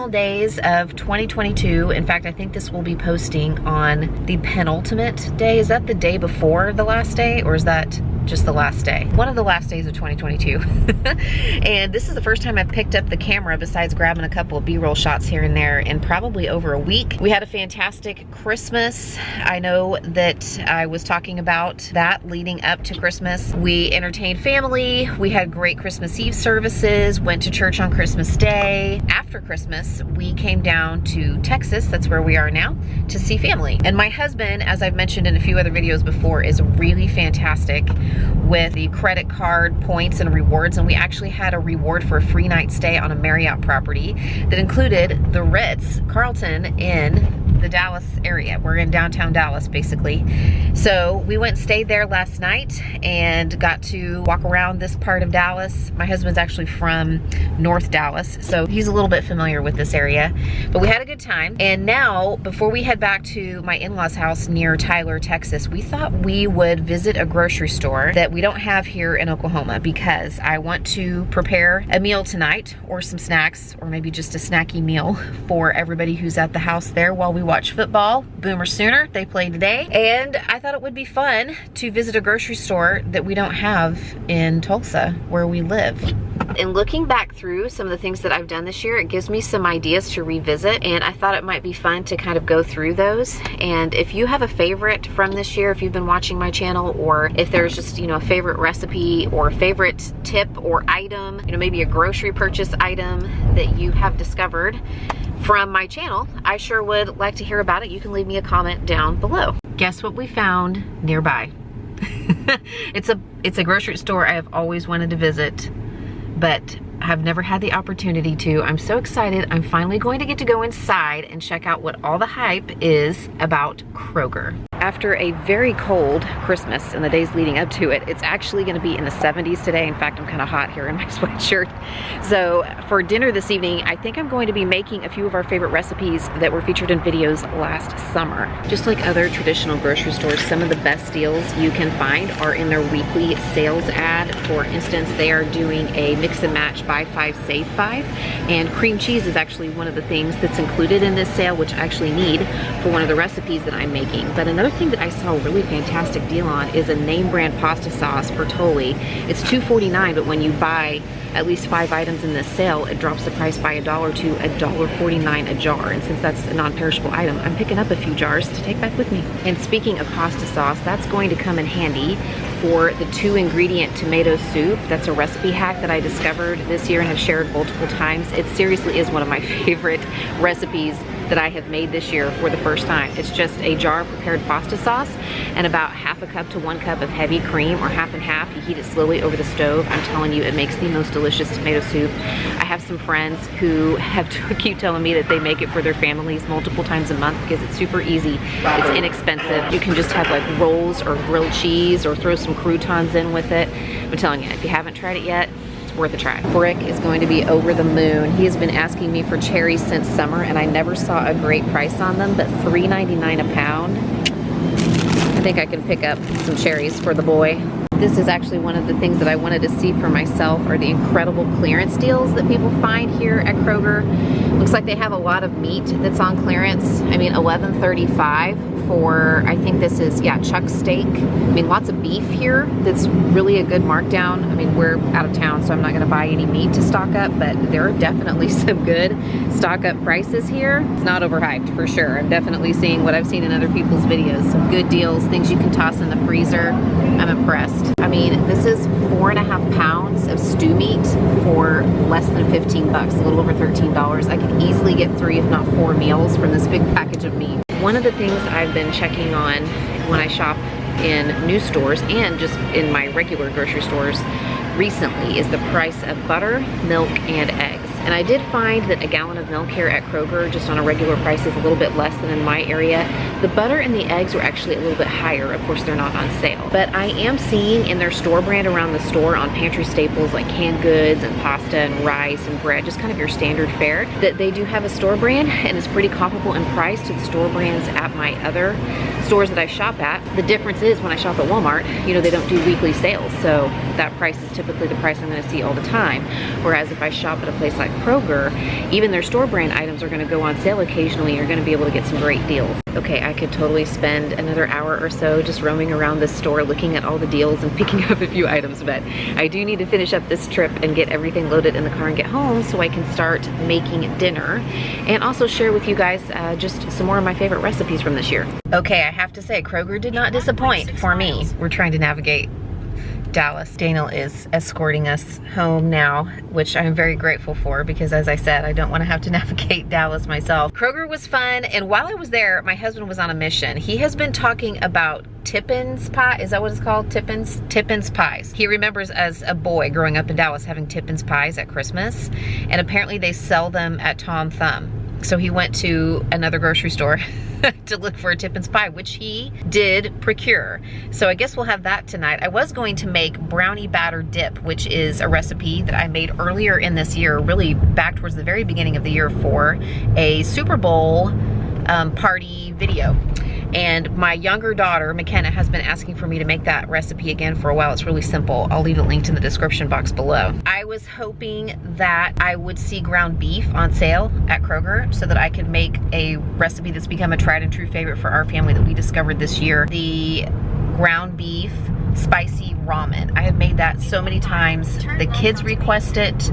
final days of 2022. In fact, I think this will be posting on the penultimate day. Is that the day before the last day, or is that just the last day? One of the last days of 2022. And this is the first time I've picked up the camera besides grabbing a couple of B-roll shots here and there in probably over a week. We had a fantastic Christmas. I know that I was talking about that leading up to Christmas. We entertained family. We had great Christmas Eve services, went to church on Christmas Day. After Christmas, we came down to Texas, that's where we are now, to see family. And my husband, as I've mentioned in a few other videos before, is really fantastic with the credit card points and rewards, and we actually had a reward for a free night stay on a Marriott property that included the Ritz-Carlton in the Dallas area. We're in downtown Dallas, basically. So we went and stayed there last night and got to walk around this part of Dallas. My husband's actually from North Dallas, so he's a little bit familiar with this area. But we had a good time. And now, before we head back to my in-laws' house near Tyler, Texas, we thought we would visit a grocery store that we don't have here in Oklahoma, because I want to prepare a meal tonight, or some snacks, or maybe just a snacky meal for everybody who's at the house there while we watch football. Boomer Sooner, they play today. And I thought it would be fun to visit a grocery store that we don't have in Tulsa, where we live. In looking back through some of the things that I've done this year, it gives me some ideas to revisit, and I thought it might be fun to kind of go through those. And if you have a favorite from this year, if you've been watching my channel, or if there's just, you know, a favorite recipe or a favorite tip or item, you know, maybe a grocery purchase item that you have discovered from my channel, I sure would like to hear about it. You can leave me a comment down below. Guess what we found nearby? It's a grocery store I have always wanted to visit, but have never had the opportunity to. I'm so excited. I'm finally going to get to go inside and check out what all the hype is about Kroger. After a very cold Christmas and the days leading up to it, it's actually gonna be in the 70s today. In fact, I'm kind of hot here in my sweatshirt. So for dinner this evening, I think I'm going to be making a few of our favorite recipes that were featured in videos last summer. Just like other traditional grocery stores, some of the best deals you can find are in their weekly sales ad. For instance, they are doing a mix and match buy 5, save 5. And cream cheese is actually one of the things that's included in this sale, which I actually need for one of the recipes that I'm making. But another thing that I saw a really fantastic deal on is a name brand pasta sauce, Bertolli. It's $2.49, but when you buy at least 5 items in this sale, it drops the price by $1 to $1.49 a jar. And since that's a non-perishable item, I'm picking up a few jars to take back with me. And speaking of pasta sauce, that's going to come in handy for the 2-ingredient tomato soup. That's a recipe hack that I discovered this year and have shared multiple times. It seriously is one of my favorite recipes that I have made this year for the first time. It's just a jar of prepared pasta sauce and about half a cup to 1 cup of heavy cream, or half and half. You heat it slowly over the stove. I'm telling you, it makes the most delicious tomato soup. I have some friends who keep telling me that they make it for their families multiple times a month because it's super easy. It's inexpensive. You can just have like rolls or grilled cheese or throw some croutons in with it. I'm telling you, if you haven't tried it yet, worth a try. Brick is going to be over the moon. He has been asking me for cherries since summer, and I never saw a great price on them, but $3.99 a pound. I think I can pick up some cherries for the boy. This is actually one of the things that I wanted to see for myself, are the incredible clearance deals that people find here at Kroger. Looks like they have a lot of meat that's on clearance. I mean, $11.35 for, I think this is, yeah, chuck steak. I mean, lots of beef here. That's really a good markdown. I mean, we're out of town, so I'm not gonna buy any meat to stock up, but there are definitely some good stock up prices here. It's not overhyped, for sure. I'm definitely seeing what I've seen in other people's videos. Some good deals, things you can toss in the freezer. I'm impressed. I mean, this is 4.5 pounds of stew meat for less than 15 bucks, a little over $13. I could easily get 3, if not 4 meals from this big package of meat. One of the things I've been checking on when I shop in new stores and just in my regular grocery stores recently is the price of butter, milk, and eggs. And I did find that a gallon of milk here at Kroger, just on a regular price, is a little bit less than in my area. The butter and the eggs were actually a little bit higher. Of course, they're not on sale. But I am seeing in their store brand around the store on pantry staples like canned goods and pasta and rice and bread, just kind of your standard fare, that they do have a store brand, and it's pretty comparable in price to the store brands at my other stores that I shop at. The difference is when I shop at Walmart, you know, they don't do weekly sales, so that price is typically the price I'm gonna see all the time. Whereas if I shop at a place like Kroger, even their store brand items are gonna go on sale occasionally. You're gonna be able to get some great deals. Okay, I could totally spend another hour or so just roaming around this store looking at all the deals and picking up a few items, but I do need to finish up this trip and get everything loaded in the car and get home so I can start making dinner and also share with you guys just some more of my favorite recipes from this year. Okay, I have to say, Kroger did not disappoint for me. We're trying to navigate Dallas. Daniel is escorting us home now, which I'm very grateful for because, as I said, I don't want to have to navigate Dallas myself. Kroger was fun, and while I was there, my husband was on a mission. He has been talking about Tippin's pie. Is that what it's called? Tippin's pies. He remembers as a boy growing up in Dallas having Tippin's pies at Christmas, and apparently they sell them at Tom Thumb. So he went to another grocery store to look for a Tippin's pie, which he did procure. So I guess we'll have that tonight. I was going to make brownie batter dip, which is a recipe that I made earlier in this year, really back towards the very beginning of the year for a Super Bowl party video. And my younger daughter, McKenna, has been asking for me to make that recipe again for a while. It's really simple. I'll leave it linked in the description box below. I was hoping that I would see ground beef on sale at Kroger so that I could make a recipe that's become a tried and true favorite for our family that we discovered this year. The ground beef spicy ramen. I have made that so many times. The kids request it.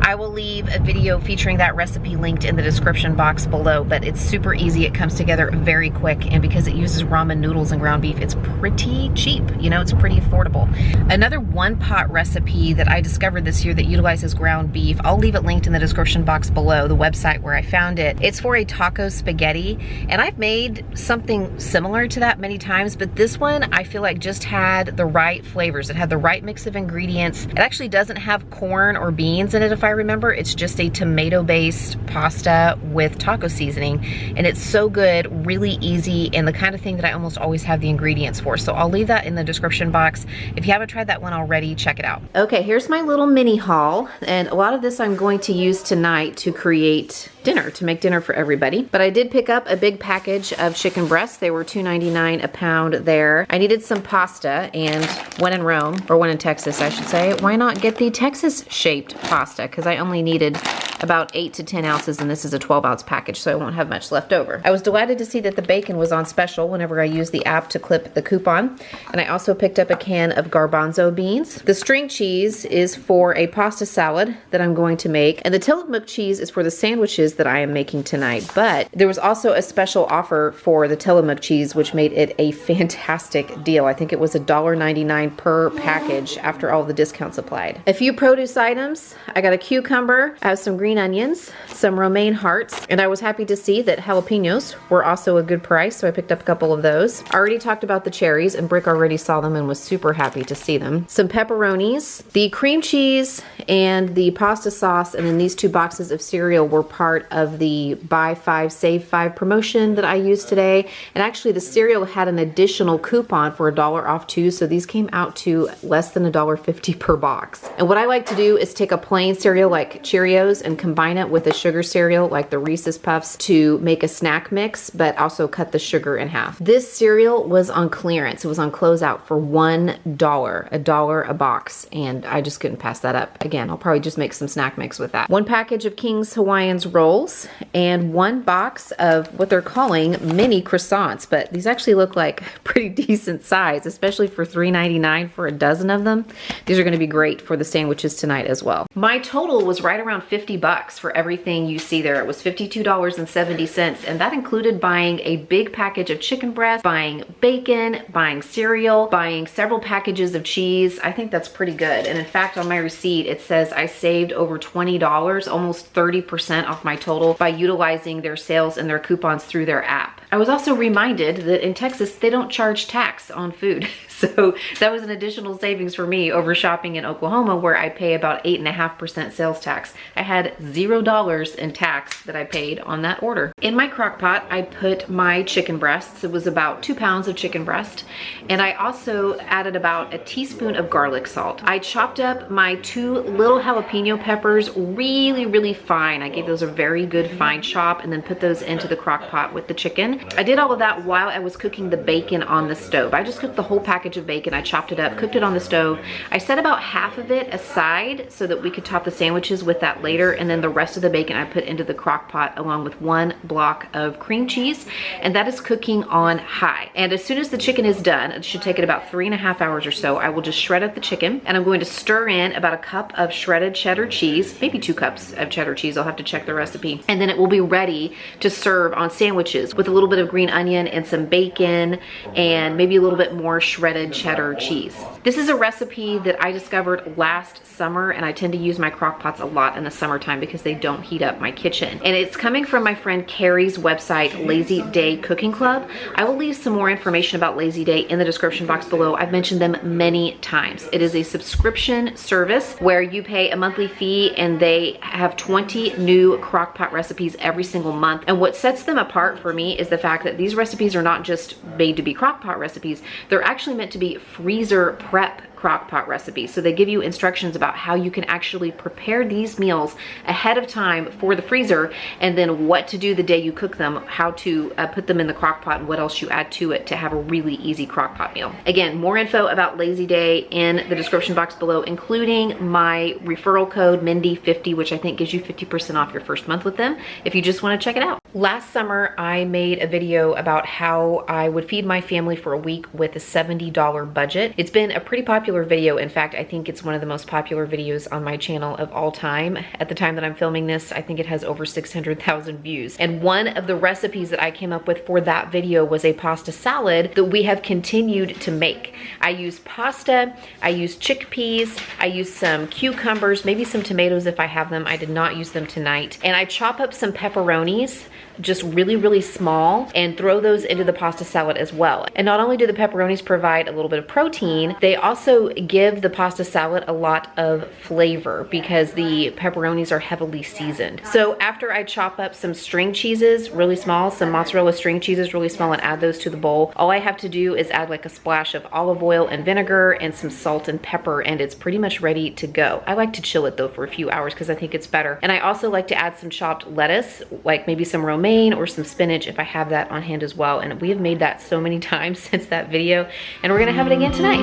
I will leave a video featuring that recipe linked in the description box below, but it's super easy. It comes together very quick, and because it uses ramen noodles and ground beef, it's pretty cheap. You know, it's pretty affordable. Another one-pot recipe that I discovered this year that utilizes ground beef, I'll leave it linked in the description box below, the website where I found it. It's for a taco spaghetti, and I've made something similar to that many times, but this one I feel like just had the right flavors. It had the right mix of ingredients. It actually doesn't have corn or beans in it, if I remember. It's just a tomato-based pasta with taco seasoning, and it's so good, really easy, and the kind of thing that I almost always have the ingredients for. So I'll leave that in the description box. If you haven't tried that one already, check it out. Okay, here's my little mini haul, and a lot of this I'm going to use tonight to create dinner, to make dinner for everybody. But I did pick up a big package of chicken breasts. They were $2.99 a pound there. I needed some pasta, and when in Rome, or when in Texas, I should say, why not get the Texas-shaped pasta? Because I only needed about 8 to 10 ounces, and this is a 12-ounce package, so I won't have much left over. I was delighted to see that the bacon was on special whenever I used the app to clip the coupon, and I also picked up a can of garbanzo beans. The string cheese is for a pasta salad that I'm going to make, and the Tillamook cheese is for the sandwiches that I am making tonight. But there was also a special offer for the Tillamook cheese, which made it a fantastic deal. I think it was $1.99 per package after all the discounts applied. A few produce items. I got a cucumber, I have some green onions, some romaine hearts, and I was happy to see that jalapenos were also a good price, so I picked up a couple of those. I already talked about the cherries, and Brick already saw them and was super happy to see them. Some pepperonis, the cream cheese, and the pasta sauce, and then these 2 boxes of cereal were part of the buy 5 save 5 promotion that I used today. And actually the cereal had an additional coupon for $1 off too, so these came out to less than $1.50 per box. And what I like to do is take a plain cereal like Cheerios and combine it with a sugar cereal like the Reese's Puffs to make a snack mix, but also cut the sugar in half. This cereal was on clearance. It was on closeout for $1, $1 a box, and I just couldn't pass that up. Again, I'll probably just make some snack mix with that. 1 package of King's Hawaiian's rolls and 1 box of what they're calling mini croissants, but these actually look like pretty decent size, especially for $3.99 for a dozen of them. These are going to be great for the sandwiches tonight as well. My total was right around $50 for everything you see there. It was $52.70, and that included buying a big package of chicken breast, buying bacon, buying cereal, buying several packages of cheese. I think that's pretty good. And in fact, on my receipt, it says I saved over $20, almost 30% off my total by utilizing their sales and their coupons through their app. I was also reminded that in Texas, they don't charge tax on food. So that was an additional savings for me over shopping in Oklahoma, where I pay about 8.5% sales tax. I had $0 in tax that I paid on that order. In my crock pot, I put my chicken breasts. It was about 2 pounds of chicken breast. And I also added about a teaspoon of garlic salt. I chopped up my 2 little jalapeno peppers really, really fine. I gave those a very good fine chop and then put those into the crock pot with the chicken. I did all of that while I was cooking the bacon on the stove. I just cooked the whole package of bacon. I chopped it up, cooked it on the stove. I set about half of it aside so that we could top the sandwiches with that later, and then the rest of the bacon I put into the crock pot along with 1 block of cream cheese, and that is cooking on high. And as soon as the chicken is done, it should take it about 3.5 hours or so, I will just shred up the chicken, and I'm going to stir in about a cup of shredded cheddar cheese, maybe 2 cups of cheddar cheese. I'll have to check the recipe. And then it will be ready to serve on sandwiches with a little bit of green onion and some bacon and maybe a little bit more shredded cheddar cheese. This is a recipe that I discovered last summer, and I tend to use my crock pots a lot in the summertime because they don't heat up my kitchen. And it's coming from my friend Carrie's website, Lazy Day Cooking Club. I will leave some more information about Lazy Day in the description box below. I've mentioned them many times. It is a subscription service where you pay a monthly fee, and they have 20 new crock pot recipes every single month. And what sets them apart for me is the fact that these recipes are not just made to be crock pot recipes, they're actually meant to be freezer prep crock pot recipes. So they give you instructions about how you can actually prepare these meals ahead of time for the freezer, and then what to do the day you cook them, how to put them in the crock pot, and what else you add to it to have a really easy crock pot meal. Again, more info about Lazy Day in the description box below, including my referral code Mindy50, which I think gives you 50% off your first month with them if you just want to check it out. Last summer, I made a video about how I would feed my family for a week with a $70 budget. It's been a pretty popular video. In fact, I think it's one of the most popular videos on my channel of all time. At the time that I'm filming this, I think it has over 600,000 views. And one of the recipes that I came up with for that video was a pasta salad that we have continued to make. I used pasta, I used chickpeas, I used some cucumbers, maybe some tomatoes if I have them. I did not use them tonight. And I chop up some pepperonis, just really small, and throw those into the pasta salad as well. And not only do the pepperonis provide a little bit of protein, they also give the pasta salad a lot of flavor because the pepperonis are heavily seasoned. So after I chop up some string cheeses really small, some mozzarella string cheeses really small, and add those to the bowl, all I have to do is add like a splash of olive oil and vinegar and some salt and pepper, and it's pretty much ready to go. I like to chill it though for a few hours because I think it's better. And I also like to add some chopped lettuce, like maybe some romaine or some spinach if I have that on hand as well. And we have made that so many times since that video, and we're gonna have it again tonight.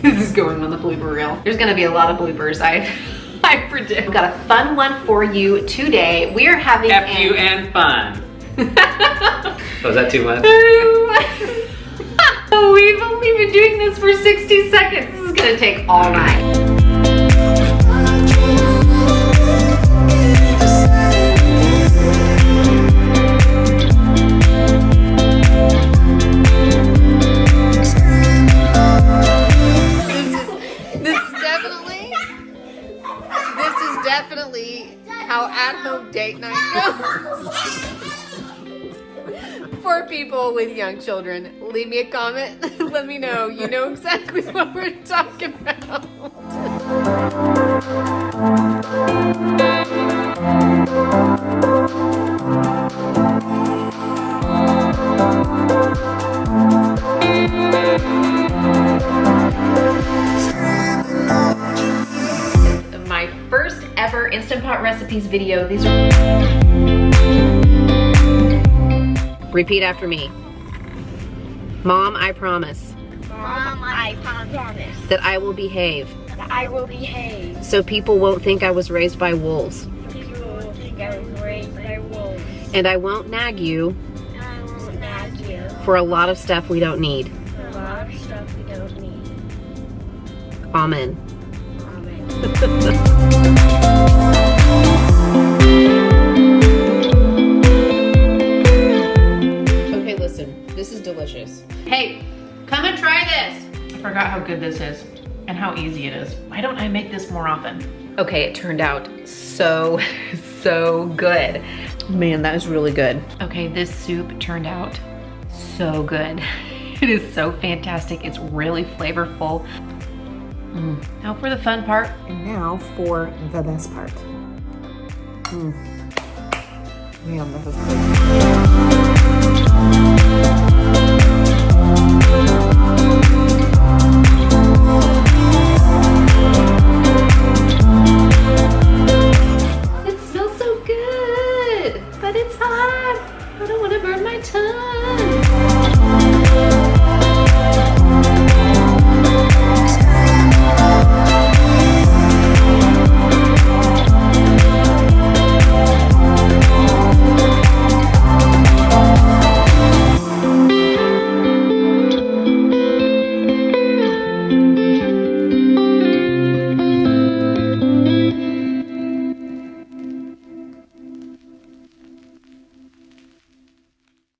This is going on the blooper reel. There's gonna be a lot of bloopers, I predict. We've got a fun one for you today. We are having F-U and fun. Was that too much? We've only been doing this for 60 seconds. This is gonna take all night. How at-home date night goes. For people with young children, leave me a comment. Let me know. You know exactly what we're talking about. My first ever Instant Pot recipes video. These are... Repeat after me. Mom, I promise. Mom, I promise that I will behave. that I will behave. So people won't think I was raised by wolves. People will think I was raised by wolves. And I won't nag you I won't nag you for a lot of stuff we don't need. for a lot of stuff we don't need. Amen. Okay, listen, this is delicious. Hey, come and try this. I forgot how good this is and how easy it is. Why don't I make this more often? Okay, it turned out so good. Man, that is really good. Okay, this soup turned out so good. It is so fantastic. It's really flavorful. Now for the fun part. And now for the best part. We almost